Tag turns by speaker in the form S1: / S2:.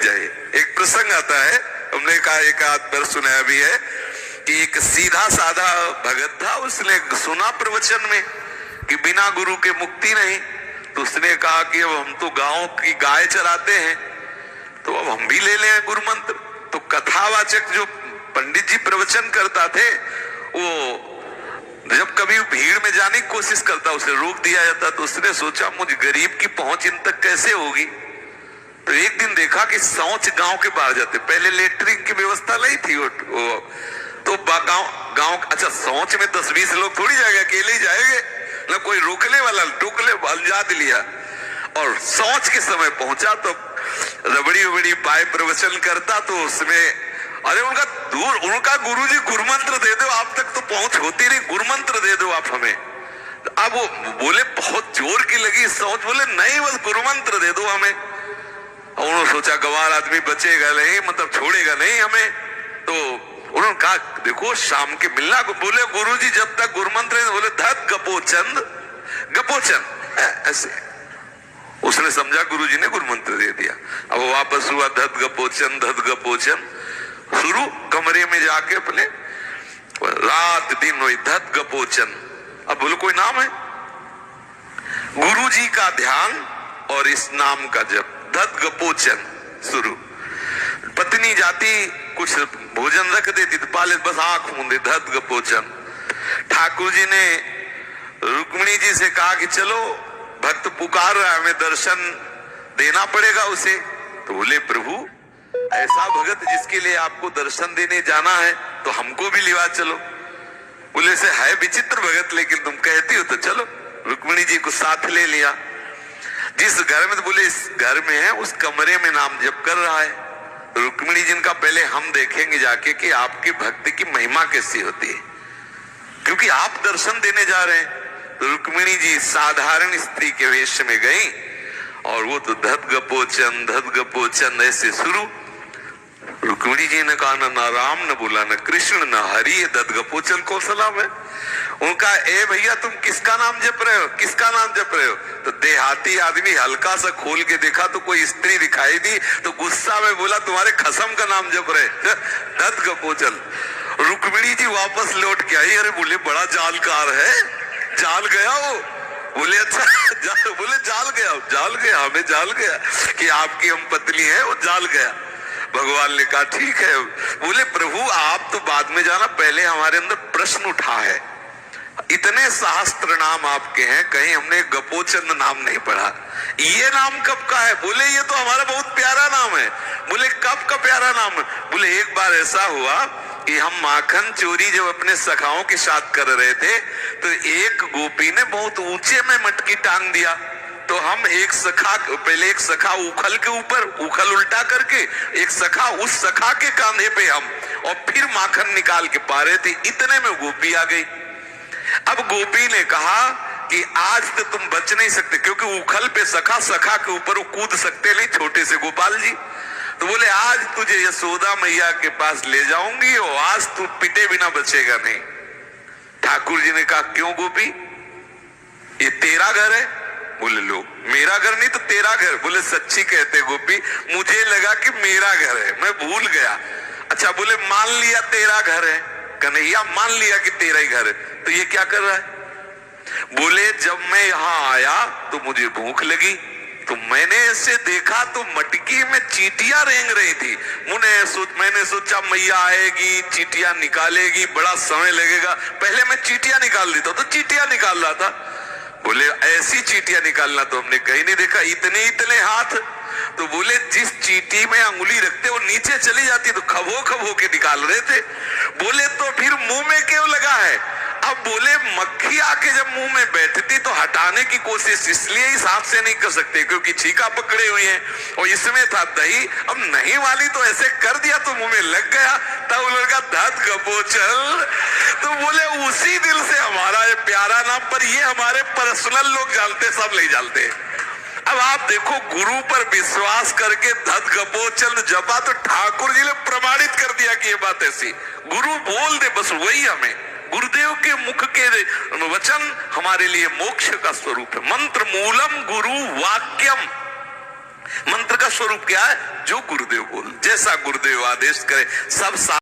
S1: जाए। एक प्रसंग आता है, हमने कहा एक आध बार सुनाया भी है कि एक सीधा साधा भगत था, उसने सुना प्रवचन में कि बिना गुरु के मुक्ति नहीं। तो उसने कहा कि अब हम तो गांव की गाय चराते हैं, तो अब हम भी ले लें गुरु मंत्र। तो कथावाचक जो पंडित जी प्रवचन करता थे, वो जब कभी भीड़ में जाने की कोशिश करता, उसे रोक दिया जाता। तो उसने सोचा मुझे गरीब की पहुंच इन तक कैसे होगी। तो एक दिन देखा कि शौच गांव के बाहर जाते, पहले लेटरिन की व्यवस्था नहीं थी वो तो गांव अच्छा शौच में 10-20 लोग थोड़ी जाएंगे, अकेले ही जाएंगे ना, कोई रोकने वाला, टोकले अंजाद लिया। और शौच के समय पहुंचा तो रबड़ी उबड़ी पाए प्रवचन करता, तो उसमें अरे उनका गुरुजी गुरु मंत्र दे दो, आप तक तो पहुंच होती नहीं, गुरु मंत्र दे दो आप हमें। अब वो बोले बहुत जोर की लगी सोच, बोले नहीं बस गुरु मंत्र दे दो हमें। और उन्होंने सोचा गवार आदमी बचेगा नहीं, मतलब छोड़ेगा नहीं हमें। तो उन्होंने कहा देखो शाम के मिलना। बोले गुरुजी जब तक गुरु मंत्र, बोले धत गपोचंद ऐसे। उसने समझा गुरुजी ने गुरु मंत्र दे दिया। अब वापस हुआ धत गपोचन शुरू, कमरे में जाके अपने रात दिन वही धत गपोचन। अब बोलो कोई नाम है, गुरुजी का ध्यान और इस नाम का जप, धत गपोचन शुरू। पत्नी जाती कुछ भोजन रख देती तो पाले बस आंख मूंदे, धत गपोचन। ठाकुर जी ने रुक्मिणी जी से कहा कि चलो भक्त पुकार रहा है, हमें दर्शन देना पड़ेगा उसे। तो बोले प्रभु ऐसा भगत जिसके लिए आपको दर्शन देने जाना है तो हमको भी लिवा चलो। बोले से है विचित्र भगत, लेकिन तुम कहती हो तो चलो। रुक्मिणी जी को साथ ले लिया। जिस घर में, तो बोले इस घर में है, उस कमरे में नाम जप कर रहा है। रुक्मिणी जी का पहले हम देखेंगे जाके कि आपकी भक्ति की महिमा कैसी होती है, क्योंकि आप दर्शन देने जा रहे हैं। तो रुक्मिणी जी साधारण स्त्री के वेश में गई और वो तो धत गपोचन ऐसे शुरू। रुक्मिणी जी ने कहा ना राम न बोला, न कृष्ण न हरि, ये धत गपोचन को सलाम है। उनका ए भैया तुम किसका नाम जप रहे हो, किसका नाम जप रहे हो। तो देहाती आदमी हल्का सा खोल के देखा तो कोई स्त्री दिखाई दी, तो गुस्सा में बोला तुम्हारे खसम का नाम जप रहे, धत गपोचन। रुक्मिणी जी वापस लौट के आई, अरे बोले बड़ा जालकार है, जाल गया वो। बोले अच्छा बोले जाल गया हमें जाल गया कि आपकी हम पत्नी है, वो जाल गया। भगवान ने कहा ठीक है। बोले प्रभु आप तो बाद में जाना, पहले हमारे अंदर प्रश्न उठा है, इतने सहस्त्र नाम आपके हैं, कहीं हमने गपोचन नाम नहीं पढ़ा, ये नाम कब का है। बोले ये तो हमारा बहुत प्यारा नाम है। बोले कब का प्यारा नाम है। बोले एक बार ऐसा हुआ कि हम माखन चोरी जब अपने सखाओं के साथ कर रहे थे, तो एक गोपी ने बहुत ऊंचे में मटकी टांग दिया। तो हम एक सखा, पहले एक सखा उखल के ऊपर, उखल उल्टा करके एक सखा, उस सखा के कांधे पे हम, और फिर माखन निकाल के पा रहे थे, इतने में गोपी आ गई। अब गोपी ने कहा कि आज तो तुम बच नहीं सकते, क्योंकि उखल पे सखा, सखा के ऊपर वो कूद सकते नहीं, छोटे से गोपाल जी। तो बोले आज तुझे यशोदा मैया के पास ले जाऊंगी और आज तू पिटे बिना बचेगा नहीं। ठाकुर जी ने कहा क्यों गोपी, ये तेरा घर है। बोले लो मेरा घर नहीं तो तेरा घर। बोले सच्ची कहते गोपी, मुझे लगा कि मेरा घर है, मैं भूल गया। अच्छा बोले मान लिया तेरा घर है। कन्हैया मान लिया कि तेरा ही घर है, तो ये क्या कर रहा है। बोले जब मैं यहाँ आया तो मुझे भूख लगी, तो मैंने ऐसे देखा तो मटकी में चींटियां रेंग रही थी। मैंने सोचा मैया आएगी, चींटियां निकालेगी, बड़ा समय लगेगा, पहले मैं चींटियां निकाल देता। तो चींटियां निकाल रहा था। बोले ऐसी चींटियां निकालना तो हमने कहीं नहीं देखा, इतने इतने हाथ। तो बोले जिस चींटी में अंगुली रखते वो नीचे चली जाती, तो खबो के निकाल रहे थे। बोले तो फिर मुंह में क्यों लगा है। अब बोले मक्खी आके जब मुंह में बैठती तो हटाने की कोशिश इसलिए इस हाथ से नहीं कर सकते क्योंकि छीका पकड़े हुए हैं, और इसमें था दही। अब नहीं वाली तो ऐसे कर दिया तो मुंह में लग गया, तब उनका धत गपोचल। तो बोले उसी दिल से हमारा ये प्यारा नाम, पर ये हमारे पर्सनल लोग जानते, सब नहीं जानते। अब आप देखो गुरु पर विश्वास करके धत गपोचल जपा, तो ठाकुर जी ने प्रमाणित कर दिया कि ये बात ऐसी। गुरु बोल दे बस वही हमें, गुरुदेव के मुख के वचन हमारे लिए मोक्ष का स्वरूप है। मंत्र मूलम गुरु वाक्यम, मंत्र का स्वरूप क्या है, जो गुरुदेव जैसा गुरुदेव आदेश करे सब